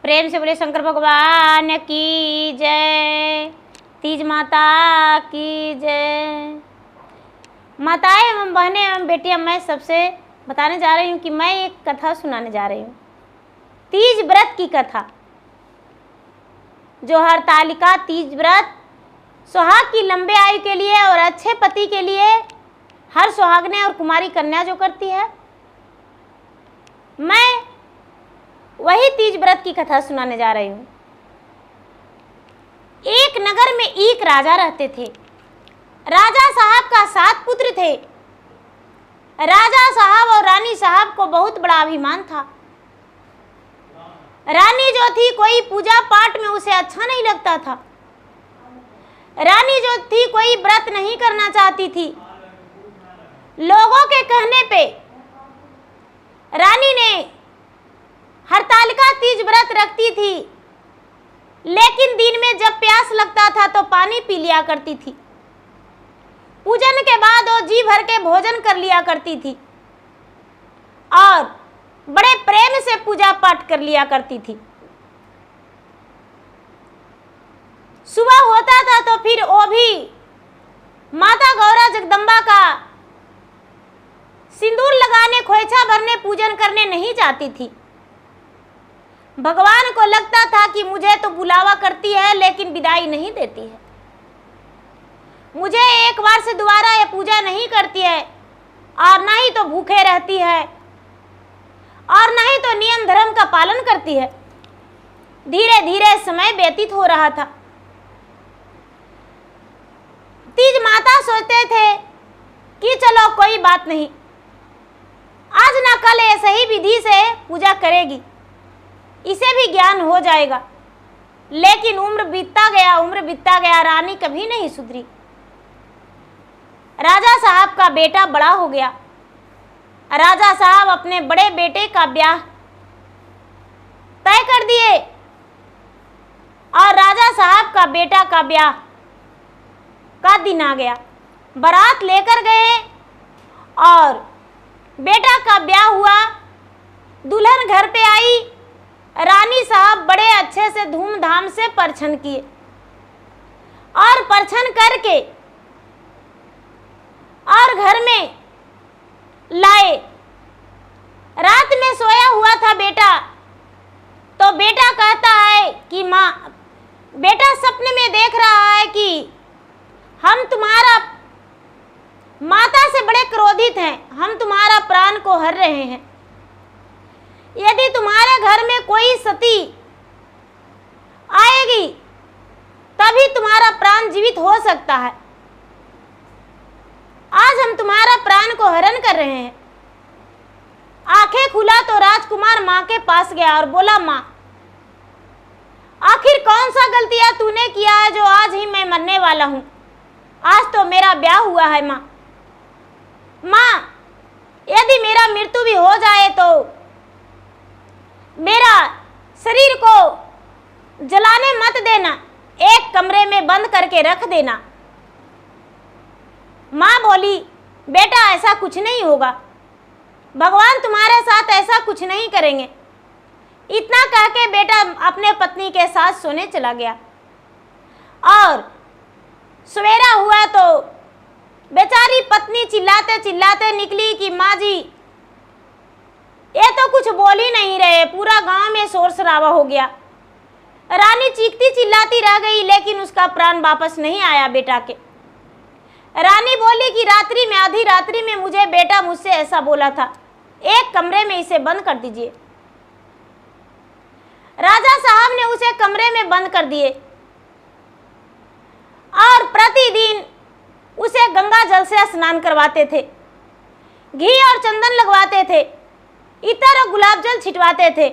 प्रेम से बोले शंकर भगवान की जय। तीज माता की जय। माताएं एवं बहनें एवं बेटियां, मैं सबसे बताने जा रही हूँ कि मैं एक कथा सुनाने जा रही हूँ, तीज व्रत की कथा। जो हरतालिका तीज व्रत सुहाग की लंबे आयु के लिए और अच्छे पति के लिए हर सुहागने और कुमारी कन्या जो करती है, मैं वही तीज व्रत की कथा सुनाने जा रही हूँ। एक नगर में एक राजा रहते थे। राजा साहब का 7 पुत्र थे। राजा साहब और रानी साहब को बहुत बड़ा अभिमान था। रानी जो थी, कोई पूजा पाठ में उसे अच्छा नहीं लगता था। रानी जो थी, कोई व्रत नहीं करना चाहती थी। लोगों के कहने पे रानी ने हरतालिका तीज व्रत रखती थी, लेकिन दिन में जब प्यास लगता था तो पानी पी लिया करती थी। पूजन के बाद वो जी भर के भोजन कर लिया करती थी और बड़े प्रेम से पूजा पाठ कर लिया करती थी। सुबह होता था तो फिर वो भी माता गौरा जगदम्बा का सिंदूर लगाने, खोइछा भरने, पूजन करने नहीं जाती थी। भगवान को लगता था कि मुझे तो बुलावा करती है लेकिन विदाई नहीं देती है, मुझे एक बार से दोबारा ये पूजा नहीं करती है, और ना ही तो भूखे रहती है और ना ही तो नियम धर्म का पालन करती है। धीरे धीरे समय व्यतीत हो रहा था। तीज माता सोचते थे कि चलो कोई बात नहीं, आज ना कल ये सही विधि से पूजा करेगी, इसे भी ज्ञान हो जाएगा। लेकिन उम्र बीतता गया, रानी कभी नहीं सुधरी। राजा साहब का बेटा बड़ा हो गया। राजा साहब अपने बड़े बेटे का ब्याह तय कर दिए और राजा साहब का बेटा का ब्याह का दिन आ गया। बारात लेकर गए और बेटा का ब्याह हुआ। दुल्हन घर पे आई। रानी साहब बड़े अच्छे से धूमधाम से परछन किए और परछन करके और घर में लाए। रात में सोया हुआ था बेटा, तो बेटा कहता है कि माँ, बेटा सपने में देख रहा है कि हम तुम्हारा माता से बड़े क्रोधित हैं, हम तुम्हारा प्राण को हर रहे हैं। यदि तुम्हारे घर में कोई सती आएगी तभी तुम्हारा प्राण जीवित हो सकता है। आज हम तुम्हारा प्राण को हरण कर रहे हैं। आंखें खुला तो राजकुमार माँ के पास गया और बोला, माँ, आखिर कौन सा गलतियां तूने किया है जो आज ही मैं मरने वाला हूँ? आज तो मेरा ब्याह हुआ है माँ। माँ, यदि मेरा मृत्यु भी हो जाए तो मेरा शरीर को जलाने मत देना, एक कमरे में बंद करके रख देना। माँ बोली, बेटा ऐसा कुछ नहीं होगा, भगवान तुम्हारे साथ ऐसा कुछ नहीं करेंगे। इतना कह के बेटा अपने पत्नी के साथ सोने चला गया। और सवेरा हुआ तो बेचारी पत्नी चिल्लाते चिल्लाते निकली कि माँ जी, ये तो कुछ बोल ही नहीं रहे, पूरा गांव में शोर शराबा हो गया। रानी चीखती चिल्लाती रह गई, लेकिन उसका प्राण वापस नहीं आया बेटा के। रानी बोली कि रात्रि में, आधी रात्रि में मुझे बेटा मुझसे ऐसा बोला था, एक कमरे में इसे बंद कर दीजिए। राजा साहब ने उसे कमरे में बंद कर दिए और प्रतिदिन उसे गंगा जल से स्नान करवाते थे, घी और चंदन लगवाते थे, इतर और गुलाब जल छिटवाते थे।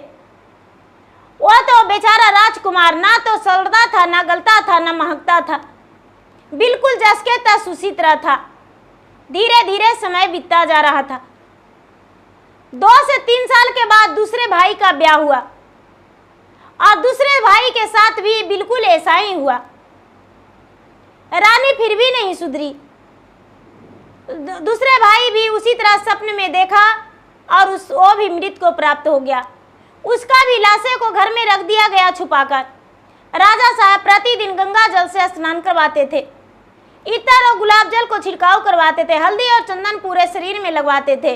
वह तो बेचारा राजकुमार ना तो सड़ता था, ना गलता था, ना महकता था, बिल्कुल जस के तस उसी तरह था। धीरे धीरे समय बीतता जा रहा था। 2 से 3 साल के बाद दूसरे भाई का ब्याह हुआ और दूसरे भाई के साथ भी बिल्कुल ऐसा ही हुआ। रानी फिर भी नहीं सुधरी। दूसरे भाई भी उसी तरह सपने में देखा और वो भी मृत को प्राप्त हो गया। उसका भी लाशे को घर में रख दिया गया छुपाकर। राजा साहब प्रतिदिन गंगा जल से स्नान करवाते थे, इत्र और गुलाब जल को छिड़काव करवाते थे, हल्दी और चंदन पूरे शरीर में लगवाते थे।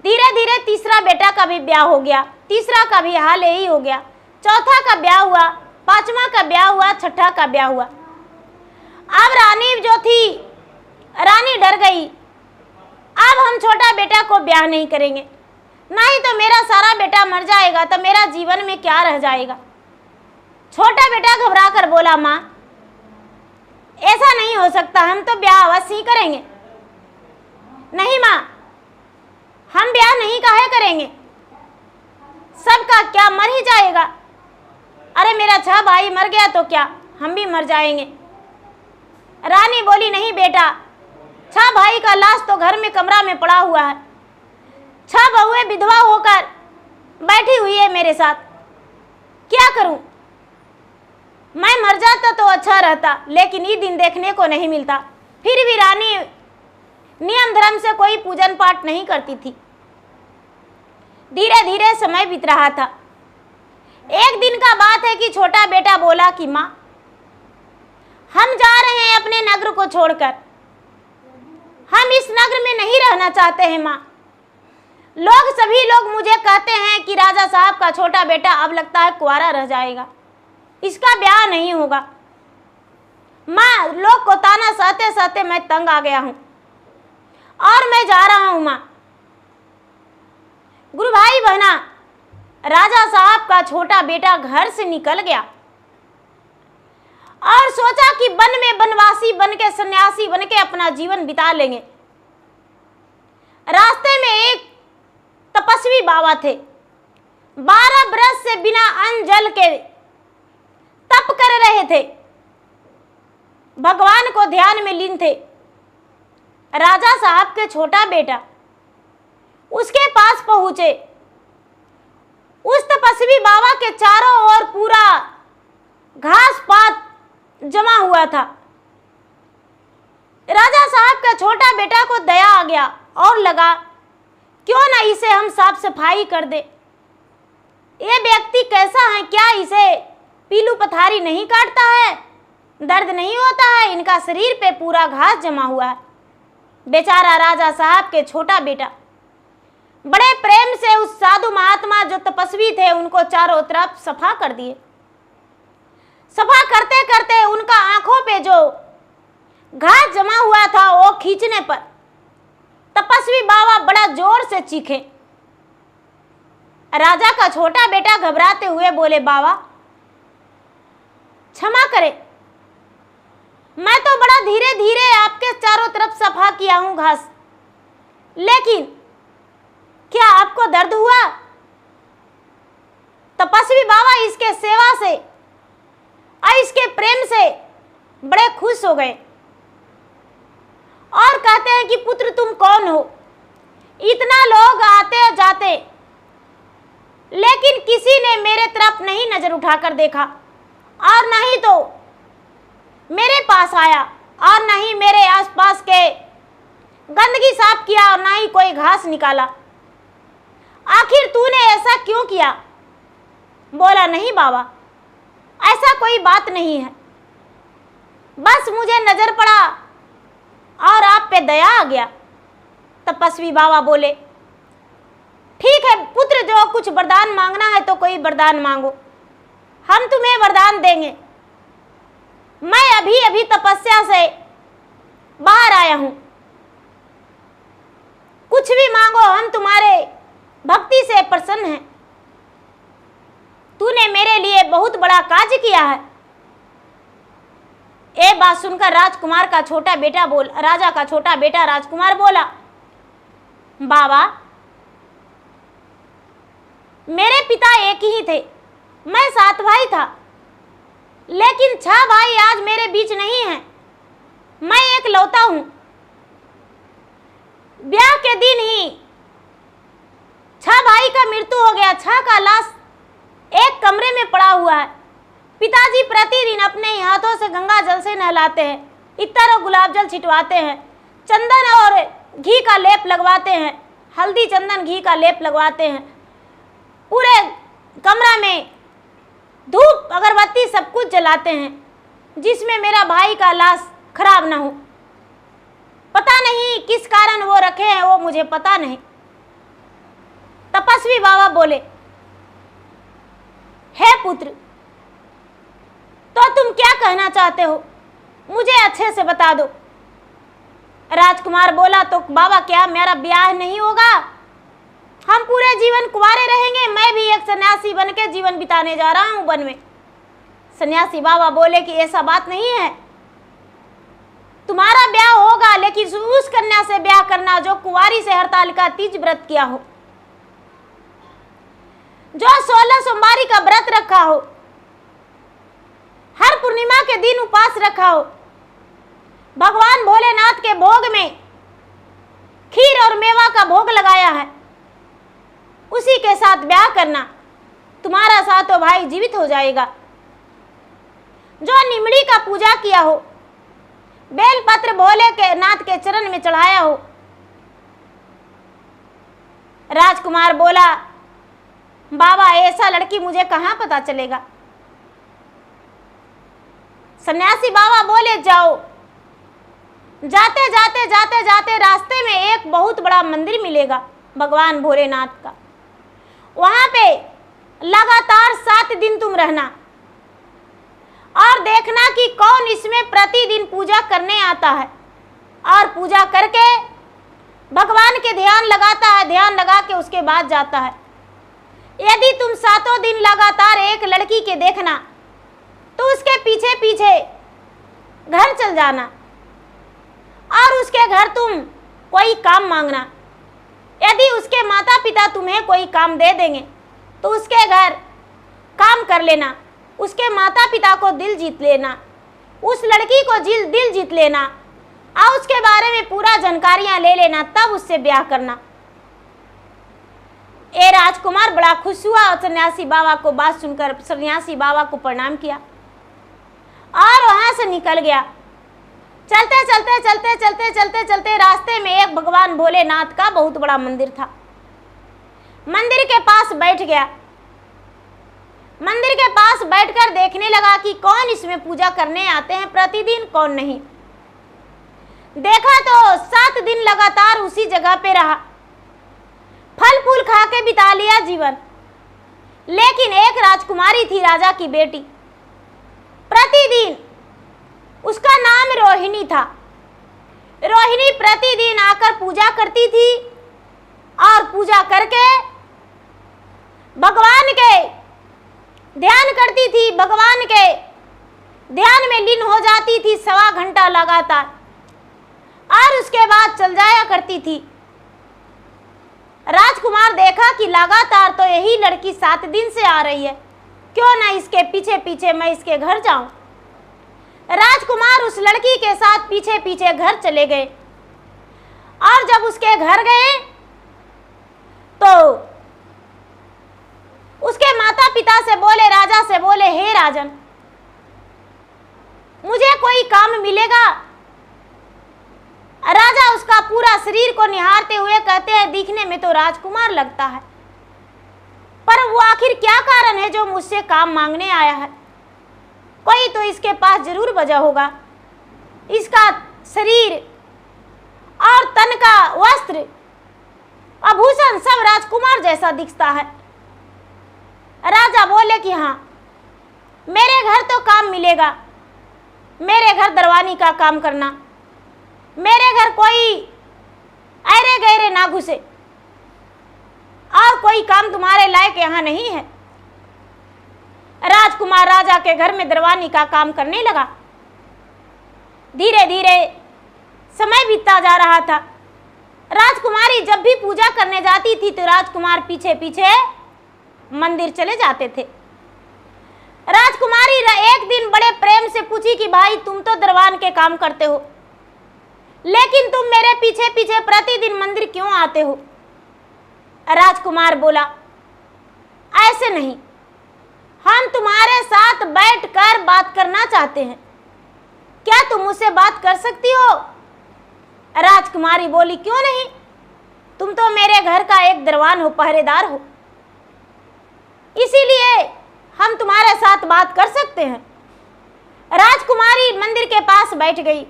धीरे धीरे तीसरा बेटा का भी ब्याह हो गया, तीसरा का भी हाल यही हो गया, चौथा का ब्याह हुआ, पांचवा का ब्याह हुआ, छठा का ब्याह हुआ। अब रानी जो थी, रानी डर गई, अब हम छोटा बेटा को ब्याह नहीं करेंगे, नहीं तो मेरा सारा बेटा मर जाएगा तो मेरा जीवन में क्या रह जाएगा। छोटा बेटा घबरा कर बोला, माँ ऐसा नहीं हो सकता, हम तो ब्याह अवश्य ही करेंगे। नहीं माँ, हम ब्याह नहीं काहे करेंगे, सबका क्या मर ही जाएगा। अरे मेरा 6 भाई मर गया तो क्या, हम भी मर जाएंगे। रानी बोली, नहीं बेटा, 6 भाई का लाश तो घर में कमरा में पड़ा हुआ है, 6 बहुएं विधवा होकर बैठी हुई है मेरे साथ, क्या करूं। मैं मर जाता तो अच्छा रहता, लेकिन ये दिन देखने को नहीं मिलता। फिर भी रानी नियम धर्म से कोई पूजन पाठ नहीं करती थी। धीरे धीरे समय बीत रहा था। एक दिन का बात है कि छोटा बेटा बोला कि माँ, हम जा रहे हैं अपने नगर को छोड़कर, हम इस नगर में नहीं रहना चाहते हैं माँ। सभी लोग मुझे कहते हैं कि राजा साहब का छोटा बेटा अब लगता है कुंवारा रह जाएगा, इसका ब्याह नहीं होगा। माँ, लोग को ताना सहते सहते मैं तंग आ गया हूं और मैं जा रहा हूं। माँ, गुरु भाई बहना, राजा साहब का छोटा बेटा घर से निकल गया और सोचा कि वन में वनवासी बन के, सन्यासी बन के अपना जीवन बिता लेंगे। रास्ते में एक तपस्वी बाबा थे, 12 बरस से बिना अन्न जल के तप कर रहे थे, भगवान को ध्यान में लीन थे। राजा साहब के छोटा बेटा उसके पास पहुंचे। उस तपस्वी बाबा के चारों ओर पूरा घास पात जमा हुआ था। राजा साहब का छोटा बेटा को दया आ गया और लगा, क्यों ना इसे हम साफ सफाई कर दे। ये व्यक्ति कैसा है, क्या इसे पीलू पथारी नहीं काटता है, दर्द नहीं होता है, इनका शरीर पे पूरा घास जमा हुआ है। बेचारा राजा साहब के छोटा बेटा बड़े प्रेम से उस साधु महात्मा जो तपस्वी थे उनको चारों तरफ सफा कर दिए। सफा करते करते उनका आंखों पे जो घास जमा हुआ था वो खींचने पर तपस्वी बाबा बड़ा जोर से चीखे। राजा का छोटा बेटा घबराते हुए बोले, बाबा क्षमा करें, मैं तो बड़ा धीरे धीरे आपके चारों तरफ सफा किया हूं घास, लेकिन क्या आपको दर्द हुआ? तपस्वी बाबा इसके सेवा से और इसके प्रेम से बड़े खुश हो गए और कहते हैं कि पुत्र तुम कौन हो? इतना लोग आते जाते, लेकिन किसी ने मेरे तरफ नहीं नजर उठाकर देखा और न ही तो मेरे पास आया और न ही मेरे आसपास के गंदगी साफ किया और न ही कोई घास निकाला। आखिर तूने ऐसा क्यों किया? बोला, नहीं बाबा, ऐसा कोई बात नहीं है, बस मुझे नजर पड़ा और आप पे दया आ गया। तपस्वी बाबा बोले, ठीक है पुत्र, जो कुछ वरदान मांगना है तो कोई वरदान मांगो, हम तुम्हें वरदान देंगे। मैं अभी अभी तपस्या से बाहर आया हूं, कुछ भी मांगो, हम तुम्हारे भक्ति से प्रसन्न हैं। तूने मेरे लिए बहुत बड़ा कार्य किया है। ये बात सुनकर राजकुमार का छोटा बेटा राजा का छोटा बेटा राजकुमार बोला, बाबा मेरे पिता एक ही थे, मैं 7 भाई था, लेकिन 6 भाई आज मेरे बीच नहीं हैं, मैं एक लौता हूं। ब्याह के दिन ही 6 भाई का मृत्यु हो गया, 6 का लाश एक कमरे में पड़ा हुआ है। पिताजी प्रतिदिन अपने हाथों से गंगा जल से नहलाते हैं, इत्र और गुलाब जल छिटवाते हैं, चंदन और घी का लेप लगवाते हैं, हल्दी चंदन घी का लेप लगवाते हैं, पूरे कमरा में धूप अगरबत्ती सब कुछ जलाते हैं जिसमें मेरा भाई का लाश खराब ना हो। पता नहीं किस कारण वो रखे हैं, वो मुझे पता नहीं। तपस्वी बाबा बोले, हे पुत्र, तो तुम क्या कहना चाहते हो, मुझे अच्छे से बता दो। राजकुमार बोला, तो बाबा क्या मेरा ब्याह नहीं होगा? हम पूरे जीवन कुंवारे रहेंगे। मैं भी एक सन्यासी बन के जीवन बिताने जा रहा हूं वन में। सन्यासी बाबा बोले कि ऐसा बात नहीं है, तुम्हारा ब्याह होगा, लेकिन उस कन्या से ब्याह करना जो कुंवारी से हरतालिका तीज व्रत किया हो, जो 16 सोमवारी का व्रत रखा हो, हर पूर्णिमा के दिन उपवास रखा हो, भगवान भोलेनाथ के भोग में खीर और मेवा का भोग लगाया है, उसी के साथ ब्याह करना। तुम्हारा साथो भाई जीवित हो जाएगा। जो निमड़ी का पूजा किया हो, बेलपत्र भोले के नाथ के चरण में चढ़ाया हो। राजकुमार बोला, बाबा ऐसा लड़की मुझे कहां पता चलेगा? सन्यासी बाबा बोले, जाओ। जाते जाते जाते जाते रास्ते में एक बहुत बड़ा मंदिर मिलेगा भगवान भोलेनाथ का। वहां पे लगातार 7 दिन तुम रहना और देखना कि कौन इसमें प्रतिदिन पूजा करने आता है और पूजा करके भगवान के ध्यान लगाता है, ध्यान लगा के उसके बाद जाता है। यदि तुम 7 दिन लगातार एक लड़की के देखना तो उसके पीछे पीछे घर चल जाना और उसके घर तुम कोई काम मांगना। यदि उसके माता पिता तुम्हें कोई काम दे देंगे तो उसके घर काम कर लेना, उसके माता पिता को दिल जीत लेना, उस लड़की को दिल जीत लेना और उसके बारे में पूरा जानकारियां ले लेना, तब उससे ब्याह करना। ए राजकुमार बड़ा खुश हुआ और सन्यासी बाबा को बात सुनकर सन्यासी बाबा को प्रणाम किया और वहां से निकल गया। चलते चलते चलते चलते चलते चलते रास्ते में एक भगवान भोलेनाथ का बहुत बड़ा मंदिर था। मंदिर के पास बैठ गया। मंदिर के पास बैठकर देखने लगा कि कौन इसमें पूजा करने आते हैं प्रतिदिन, कौन नहीं। देखा तो 7 दिन लगातार उसी जगह पे रहा, फल फूल खा के बिता लिया जीवन। लेकिन एक राजकुमारी थी, राजा की बेटी, प्रतिदिन, उसका नाम रोहिणी था। रोहिणी प्रतिदिन आकर पूजा करती थी और पूजा करके भगवान के ध्यान करती थी, भगवान के ध्यान में लीन हो जाती थी 1.25 घंटा लगातार और उसके बाद चल जाया करती थी। राजकुमार देखा कि लगातार तो यही लड़की 7 दिन से आ रही है, क्यों ना इसके पीछे पीछे मैं इसके घर जाऊं। राजकुमार उस लड़की के साथ पीछे पीछे घर चले गए और जब उसके घर गए तो उसके माता पिता से बोले, राजा से बोले, हे राजन, मुझे कोई काम मिलेगा? राजा उसका पूरा शरीर को निहारते हुए कहते हैं, दिखने में तो राजकुमार लगता है, पर वो आखिर क्या कारण है जो मुझसे काम मांगने आया है? कोई तो इसके पास जरूर वजह होगा। इसका शरीर और तन का वस्त्र आभूषण सब राजकुमार जैसा दिखता है। राजा बोले कि हाँ, मेरे घर तो काम मिलेगा, मेरे घर दरवानी का काम करना, मेरे घर कोई ऐरे गहरे ना घुसे और कोई काम तुम्हारे लायक यहाँ नहीं है। राजकुमार राजा के घर में दरवानी का काम करने लगा। धीरे धीरे समय बीतता जा रहा था। राजकुमारी जब भी पूजा करने जाती थी तो राजकुमार पीछे पीछे मंदिर चले जाते थे। राजकुमारी एक दिन बड़े प्रेम से पूछी कि भाई, तुम तो दरवान के काम करते हो, लेकिन तुम मेरे पीछे पीछे प्रतिदिन मंदिर क्यों आते हो? राजकुमार बोला, ऐसे नहीं, हम तुम्हारे साथ बैठकर बात करना चाहते हैं, क्या तुम मुझसे बात कर सकती हो? राजकुमारी बोली, क्यों नहीं, तुम तो मेरे घर का एक दरवान हो, पहरेदार हो। इसीलिए हम तुम्हारे साथ बात कर सकते हैं। राजकुमारी मंदिर के पास बैठ गई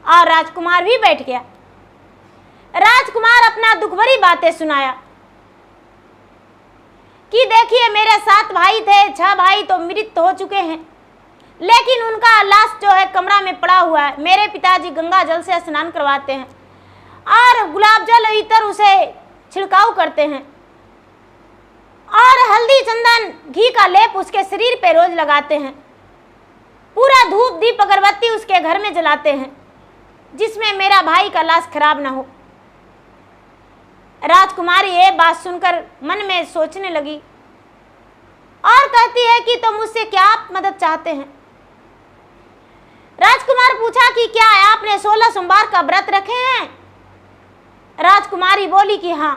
और राजकुमार भी बैठ गया। राजकुमार अपना दुख भरी बातें सुनाया कि देखिए, मेरे 7 भाई थे, 6 भाई तो मृत हो चुके हैं, लेकिन उनका लाश जो है कमरा में पड़ा हुआ है। मेरे पिताजी गंगा जल से स्नान करवाते हैं और गुलाब जल इतर उसे छिड़काव करते हैं और हल्दी चंदन घी का लेप उसके शरीर पे रोज लगाते हैं। पूरा धूप दीप अगरबत्ती उसके घर में जलाते हैं, जिसमें मेरा भाई का लाश खराब ना हो। राजकुमारी ये बात सुनकर मन में सोचने लगी और कहती है कि तुम मुझसे क्या मदद चाहते हैं। राजकुमार पूछा कि क्या आपने 16 सोमवार का व्रत रखे हैं। राजकुमारी बोली कि हाँ,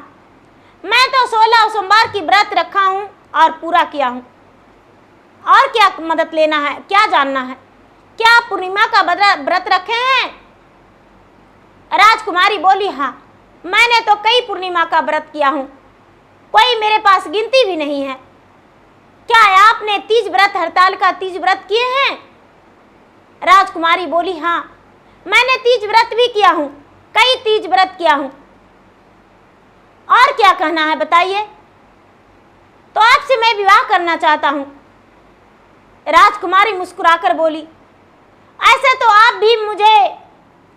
मैं तो 16 सोमवार की व्रत रखा हूं और पूरा किया हूं। और क्या मदद लेना है, क्या जानना है? क्या आप पूर्णिमा का व्रत रखे हैं? राजकुमारी बोली हाँ, मैंने तो कई पूर्णिमा का व्रत किया हूं, कोई मेरे पास गिनती भी नहीं है। क्या आपने तीज व्रत, हड़ताल का तीज व्रत किए हैं? राजकुमारी बोली हाँ, मैंने तीज व्रत भी किया हूं, कई तीज व्रत किया हूं। और क्या कहना है बताइए? तो आपसे मैं विवाह करना चाहता हूं। राजकुमारी मुस्कुराकर बोली, ऐसे तो आप भी मुझे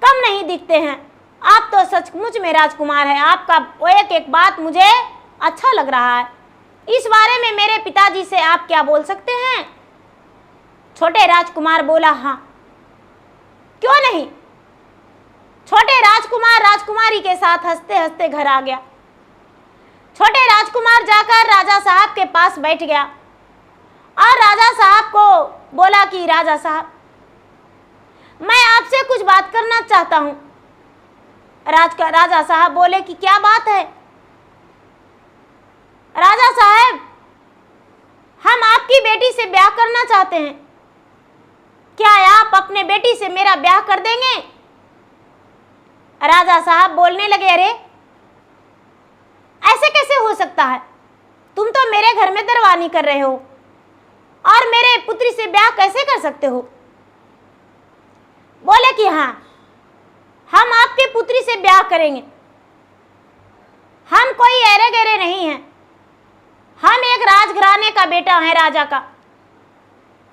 कम नहीं दिखते हैं, आप तो सचमुच में राजकुमार हैं। आपका एक एक बात मुझे अच्छा लग रहा है। इस बारे में मेरे पिताजी से आप क्या बोल सकते हैं? छोटे राजकुमार बोला हाँ, क्यों नहीं। छोटे राजकुमार राजकुमारी के साथ हंसते हंसते घर आ गया। छोटे राजकुमार जाकर राजा साहब के पास बैठ गया और राजा साहब को बोला कि राजा साहब, मैं आपसे कुछ बात करना चाहता हूं। राजा साहब बोले कि क्या बात है? राजा साहब, हम आपकी बेटी से ब्याह करना चाहते हैं, क्या आप अपने बेटी से मेरा ब्याह कर देंगे? राजा साहब बोलने लगे, अरे ऐसे कैसे हो सकता है? तुम तो मेरे घर में दरवानी कर रहे हो और मेरे पुत्री से ब्याह कैसे कर सकते हो? बोले कि हाँ, हम आपके पुत्री से ब्याह करेंगे। हम कोई ऐरे गहरे नहीं हैं, हम एक राजघराने का बेटा है राजा का।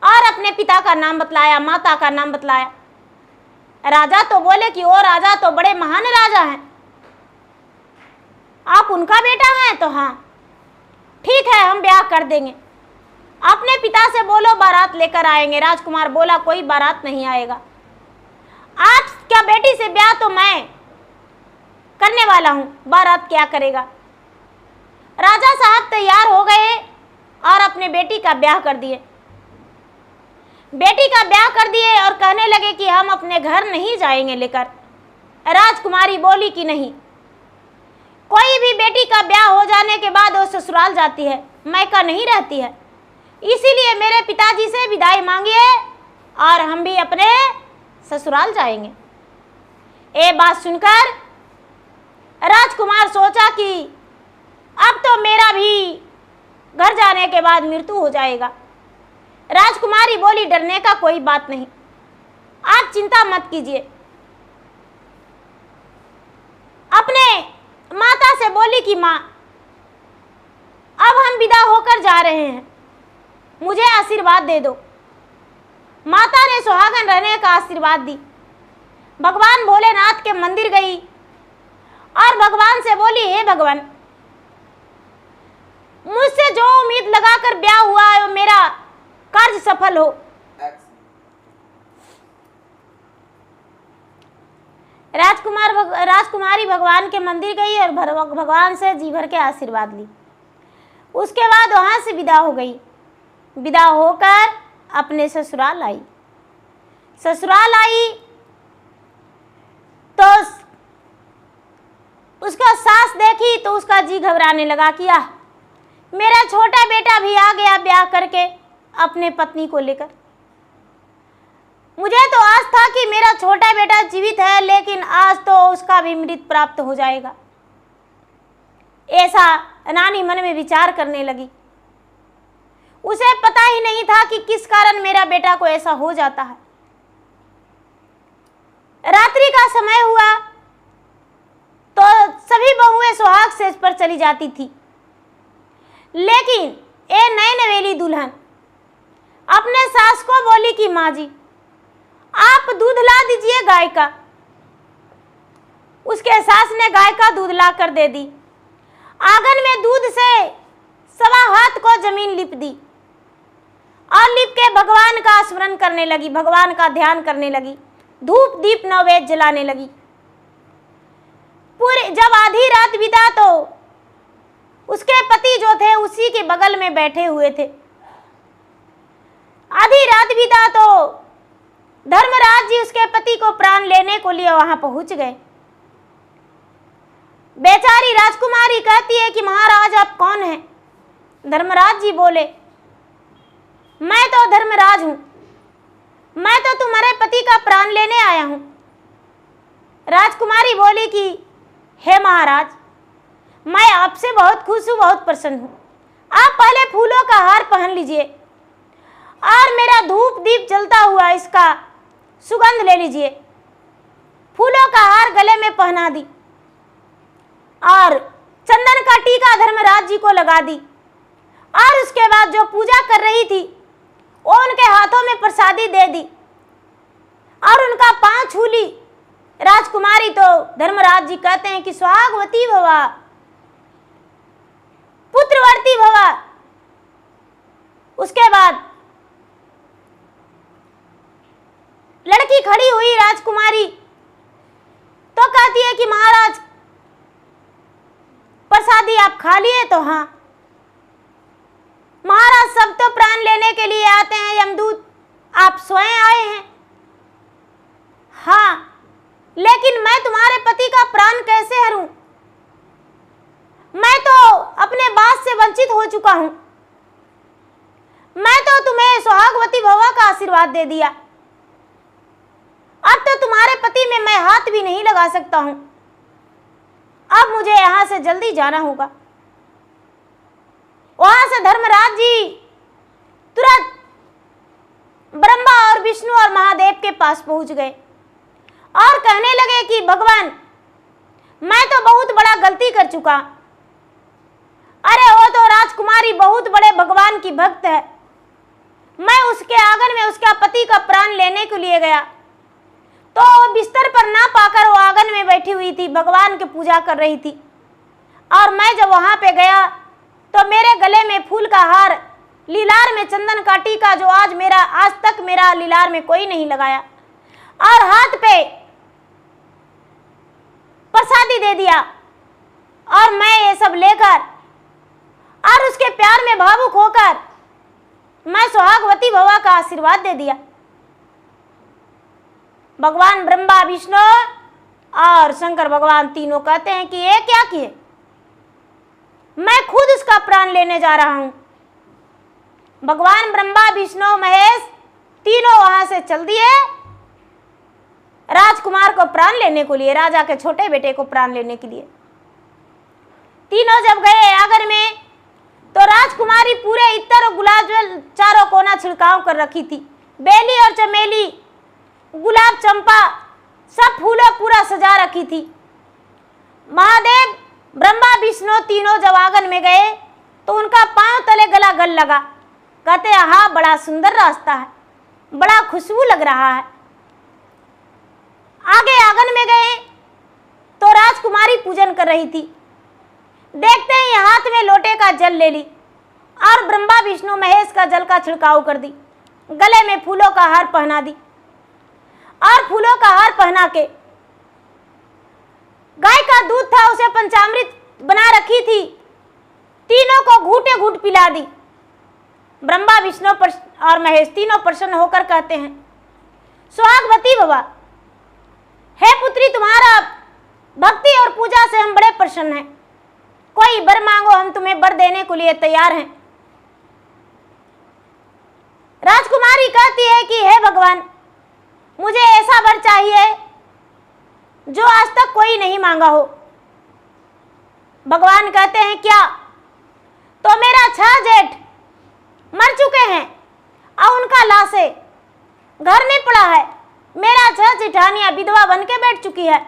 और अपने पिता का नाम बतलाया, माता का नाम बतलाया। राजा तो बोले कि ओ राजा तो बड़े महान राजा हैं, आप उनका बेटा हैं? तो हाँ, ठीक है, हम ब्याह कर देंगे। अपने पिता से बोलो बारात लेकर आएंगे। राजकुमार बोला कोई बारात नहीं आएगा, आप क्या बेटी से ब्याह तो मैं करने वाला हूं, बारात क्या करेगा। राजा साहब तैयार हो गए और अपने बेटी का ब्याह कर दिए। बेटी का ब्याह कर दिए और कहने लगे कि हम अपने घर नहीं जाएंगे लेकर। राजकुमारी बोली कि नहीं, कोई भी बेटी का ब्याह हो जाने के बाद वो ससुराल जाती है, मायका नहीं रहती है। इसीलिए मेरे पिताजी से विदाई मांगिए और हम भी अपने ससुराल जाएंगे। ये बात सुनकर राजकुमार सोचा कि अब तो मेरा भी घर जाने के बाद मृत्यु हो जाएगा। राजकुमारी बोली डरने का कोई बात नहीं, आप चिंता मत कीजिए। अपने माता से बोली कि माँ, अब हम विदा होकर जा रहे हैं, मुझे आशीर्वाद दे दो। माता ने सुहागन रहने का आशीर्वाद दी। भगवान भोलेनाथ के मंदिर गई और भगवान से बोली, हे भगवान, मुझसे जो उम्मीद लगाकर ब्याह हुआ है वो मेरा कार्य सफल हो। राजकुमारी भगवान के मंदिर गई और भगवान से जी भर के आशीर्वाद ली। उसके बाद वहां से विदा हो गई। विदा होकर अपने ससुराल आई। ससुराल आई तो उसका सास देखी तो उसका जी घबराने लगा कि मेरा छोटा बेटा भी आ गया ब्याह करके अपने पत्नी को लेकर। मुझे तो आस था कि मेरा छोटा बेटा जीवित है, लेकिन आज तो उसका भी मृत्यु प्राप्त हो जाएगा। ऐसा रानी मन में विचार करने लगी। उसे पता ही नहीं था कि किस कारण मेरा बेटा को ऐसा हो जाता है। रात्रि का समय हुआ तो सभी बहुएं सुहाग सेज पर चली जाती थी, लेकिन ये नए नवेली दुल्हन अपने सास को बोली कि माँ जी आप दूध ला दीजिए गाय का। उसके सास ने गाय का दूध ला कर दे दी। आंगन में दूध से 1.25 हाथ को जमीन लिप दी और लिप के भगवान का स्मरण करने लगी, भगवान का ध्यान करने लगी, धूप दीप नैवेद्य जलाने लगी। पूरे जब आधी रात बीता तो उसके पति जो थे उसी के बगल में बैठे हुए थे। आधी रात बीता तो धर्मराज जी उसके पति को प्राण लेने को लिए वहां पहुंच गए। बेचारी राजकुमारी कहती है कि महाराज आप कौन हैं? धर्मराज जी बोले मैं तो धर्मराज हूं, मैं तो तुम्हारे पति का प्राण लेने आया हूं। राजकुमारी बोली कि हे महाराज मैं आपसे बहुत खुश हूं, बहुत प्रसन्न हूं। आप पहले फूलों का हार पहन लीजिए और मेरा धूप दीप जलता हुआ इसका सुगंध ले लीजिए। फूलों का हार गले में पहना दी और चंदन का टीका धर्मराज जी को लगा दी और उसके बाद जो पूजा कर रही थी वो उनके हाथों में प्रसादी दे दी और उनका पांव छू ली। राजकुमारी तो धर्मराज जी कहते हैं कि सुहागवती भवा, पुत्रवर्ती भवा। उसके बाद लड़की खड़ी हुई राजकुमारी तो कहती है कि महाराज प्रसादी आप खा लिए? तो हाँ। महाराज सब तो प्राण लेने के लिए आते हैं यमदूत, आप स्वयं आए हैं? हाँ, लेकिन मैं तुम्हारे पति का प्राण कैसे हरूं? मैं तो अपने बात से वंचित हो चुका हूं। मैं तो तुम्हें सुहागवती भवा का आशीर्वाद दे दिया, अब तो तुम्हारे पति में मैं हाथ भी नहीं लगा सकता हूं। अब मुझे यहां से जल्दी जाना होगा। वहां से धर्मराज जी तुरंत ब्रह्मा और विष्णु और महादेव के पास पहुंच गए और कहने लगे कि भगवान मैं तो बहुत बड़ा गलती कर चुका। अरे वो तो राजकुमारी बहुत बड़े भगवान की भक्त है। मैं उसके आंगन में उसका पति का प्राण लेने के लिए गया तो वो बिस्तर पर ना पाकर वो आंगन में बैठी हुई थी, भगवान की पूजा कर रही थी। और मैं जब वहां पे गया तो मेरे गले में फूल का हार, लीलार में चंदन का टीका जो आज तक मेरा लीलार में कोई नहीं लगाया, और हाथ पे प्रसादी दे दिया। और मैं ये सब लेकर और उसके प्यार में भावुक होकर मैं सुहागवती भवा का आशीर्वाद दे दिया। भगवान ब्रह्मा विष्णु और शंकर भगवान तीनों कहते हैं कि ये क्या किए? मैं खुद उसका प्राण लेने जा रहा हूं। भगवान ब्रह्मा विष्णु महेश तीनों वहां से चल दिए राजकुमार को प्राण लेने को लिए, राजा के छोटे बेटे को प्राण लेने के लिए। तीनों जब गए आंगन में तो राजकुमारी पूरे इत्र और गुलाब जल चारों कोना छिड़काव कर रखी थी। बेली और चमेली, गुलाब, चंपा सब फूलों पूरा सजा रखी थी। महादेव ब्रह्मा विष्णु तीनों जब आंगन में गए तो उनका पांव तले गला गल लगा। कहते हाँ बड़ा सुंदर रास्ता है, बड़ा खुशबू लग रहा है। आगे आंगन में गए तो राजकुमारी पूजन कर रही थी। देखते ही हाथ में लोटे का जल ले ली और ब्रह्मा विष्णु महेश का जल का छिड़काव कर दी। गले में फूलों का हार पहना दी और फूलों का हार पहना के गाय का दूध था उसे पंचामृत बना रखी थी, तीनों को घूटे घूट पिला दी। ब्रह्मा विष्णु और महेश तीनों प्रसन्न होकर कहते हैं सुहागवती भवा, हे पुत्री तुम्हारा भक्ति और पूजा से हम बड़े प्रसन्न हैं। कोई वर मांगो, हम तुम्हें वर देने को लिए तैयार हैं। राजकुमारी कहती है कि हे भगवान मुझे ऐसा वर चाहिए जो आज तक कोई नहीं मांगा हो। भगवान कहते हैं क्या? तो मेरा 6 जेठ मर चुके हैं और उनका लाशें घर में पड़ा है। मेरा 6 जेठानियां विधवा बन के बैठ चुकी है।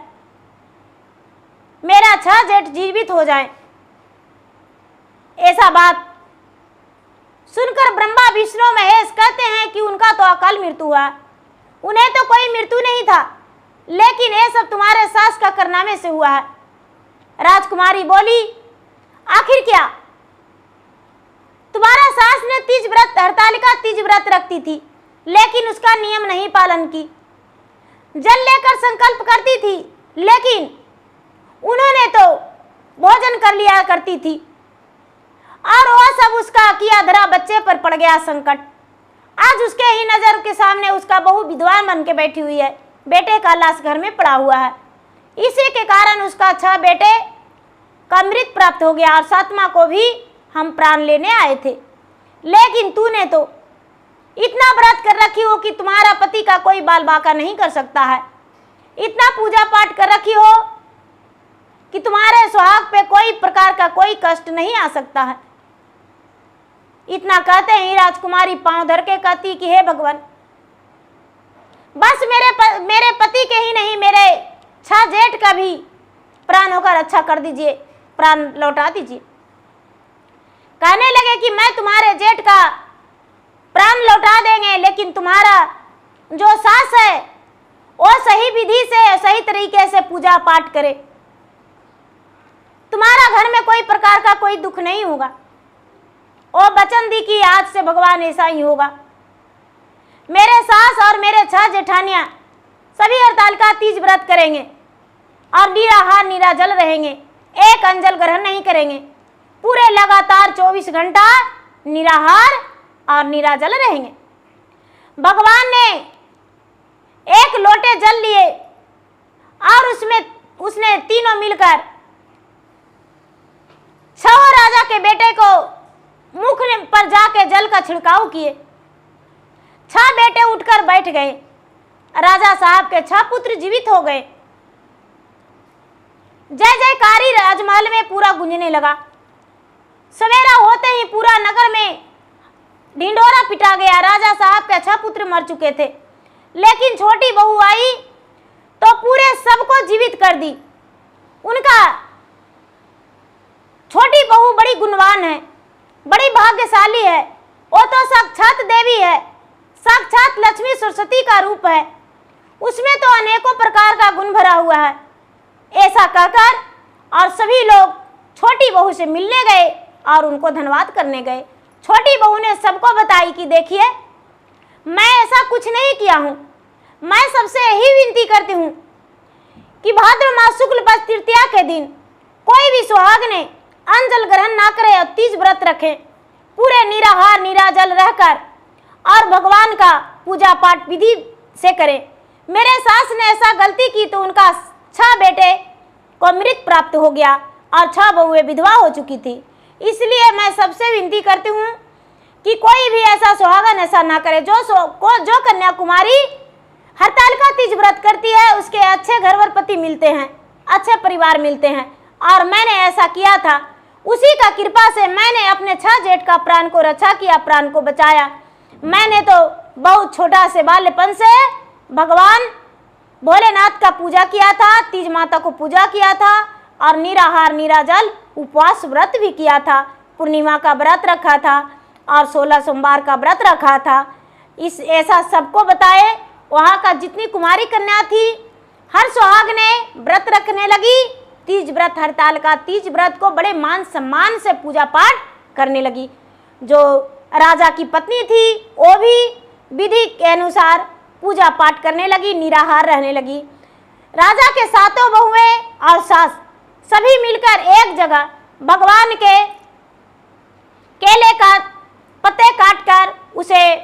मेरा 6 जेठ जीवित हो जाए। ऐसा बात सुनकर ब्रह्मा विष्णु महेश कहते हैं कि उनका तो अकाल मृत्यु हुआ, उन्हें तो कोई मृत्यु नहीं था, लेकिन ये सब तुम्हारे सास का कारनामे से हुआ है। राजकुमारी बोली, आखिर क्या? तुम्हारा सास ने तीज व्रत, हरतालिका तीज व्रत रखती थी, लेकिन उसका नियम नहीं पालन की। जल लेकर संकल्प करती थी, लेकिन उन्होंने तो भोजन कर लिया करती थी, और वह सब उसका किया धरा बच्चे पर पड़ गया संकट। आज उसके ही नजर के सामने उसका बहू विधवान बन के बैठी हुई है, बेटे का लाश घर में पड़ा हुआ है। इसी के कारण उसका 6 बेटे का मृत प्राप्त हो गया, और 7वां को भी हम प्राण लेने आए थे। लेकिन तूने तो इतना व्रत कर रखी हो कि तुम्हारा पति का कोई बाल बाका नहीं कर सकता है, इतना पूजा पाठ कर रखी हो कि तुम्हारे सुहाग पे कोई प्रकार का कोई कष्ट नहीं आ सकता है। इतना कहते ही राजकुमारी पांव धर के कहती कि हे भगवान, बस मेरे पति के ही नहीं, मेरे 6 जेठ का भी प्राणों का रक्षा कर दीजिए, प्राण लौटा दीजिए। कहने लगे कि मैं तुम्हारे जेठ का प्राण लौटा देंगे, लेकिन तुम्हारा जो सास है वो सही विधि से, सही तरीके से पूजा पाठ करे, तुम्हारा घर में कोई प्रकार का कोई दुख नहीं होगा। और वचन दी कि आज से भगवान ऐसा ही होगा। मेरे सास और मेरे 6 जेठानियां सभी हरतालिका तीज व्रत करेंगे और निराहार निराजल रहेंगे, एक अंजल ग्रहण नहीं करेंगे, पूरे लगातार 24 घंटा निराहार और निराजल रहेंगे। भगवान ने एक लोटे जल लिए और उसने तीनों मिलकर 6 राजा के बेटे को मुख पर जाके जल का छिड़काव किए। 6 बेटे उठकर बैठ गए। राजा साहब के 6 पुत्र जीवित हो गए। जय जयकारी राजमहल में पूरा गूंजने लगा। सवेरा होते ही पूरा नगर में ढिंढोरा पिटा गया। राजा साहब के 6 पुत्र मर चुके थे, लेकिन छोटी बहू आई तो पूरे सबको जीवित कर दी। उनका छोटी बहू बड़ी गुणवान है, बड़ी भाग्यशाली है, वो तो साक्षात देवी है, साक्षात लक्ष्मी सरस्वती का रूप है, उसमें तो अनेकों प्रकार का गुण भरा हुआ है। ऐसा कहकर और सभी लोग छोटी बहू से मिलने गए और उनको धन्यवाद करने गए। छोटी बहू ने सबको बताई कि देखिए, मैं ऐसा कुछ नहीं किया हूँ, मैं सबसे यही विनती करती हूँ कि भाद्र मास शुक्ल पक्ष तृतीया के दिन कोई भी सुहाग ने अंजल ग्रहण ना करे और तीज व्रत रखे, पूरे निराहार निराजल रहकर और भगवान का पूजा पाठ विधि से करे। मेरे सास ने ऐसा गलती की तो उनका 6 बेटे को मृत प्राप्त हो गया और 6 बहुएं विधवा हो चुकी थी। इसलिए मैं सबसे विनती करती हूँ कि कोई भी ऐसा सुहागन ऐसा ना करे। जो कन्याकुमारी हरतालिका तीज व्रत करती है उसके अच्छे घरवर पति मिलते हैं, अच्छे परिवार मिलते हैं, और मैंने ऐसा किया था। उसी का कृपा से मैंने अपने 6 जेठ का प्राण को रक्षा किया, प्राण को बचाया। मैंने तो बहुत छोटा से बाल्यपन से भगवान भोलेनाथ का पूजा किया था, तीज माता को पूजा किया था और निराहार निराजल उपवास व्रत भी किया था। पूर्णिमा का व्रत रखा था और 16 सोमवार का व्रत रखा था। इस ऐसा सबको बताए। वहाँ का जितनी कुमारी कन्या थी, हर सुहाग ने व्रत रखने लगी। तीज व्रत, हरतालिका तीज व्रत को बड़े मान सम्मान से पूजा पाठ करने लगी। जो राजा की पत्नी थी वो भी विधि के अनुसार पूजा पाठ करने लगी, निराहार रहने लगी। राजा के 7 बहुएं और सास सभी मिलकर एक जगह भगवान के केले का पत्ते काटकर उसे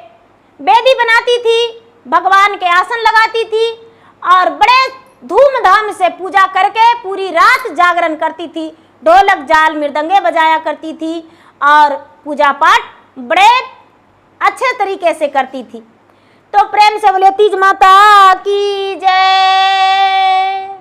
बेदी बनाती थी, भगवान के आसन लगाती थी और बड़े धूमधाम से पूजा करके पूरी रात जागरण करती थी। ढोलक झाल मृदंगे बजाया करती थी और पूजा पाठ बड़े अच्छे तरीके से करती थी। तो प्रेम से बोले तीज माता की जय।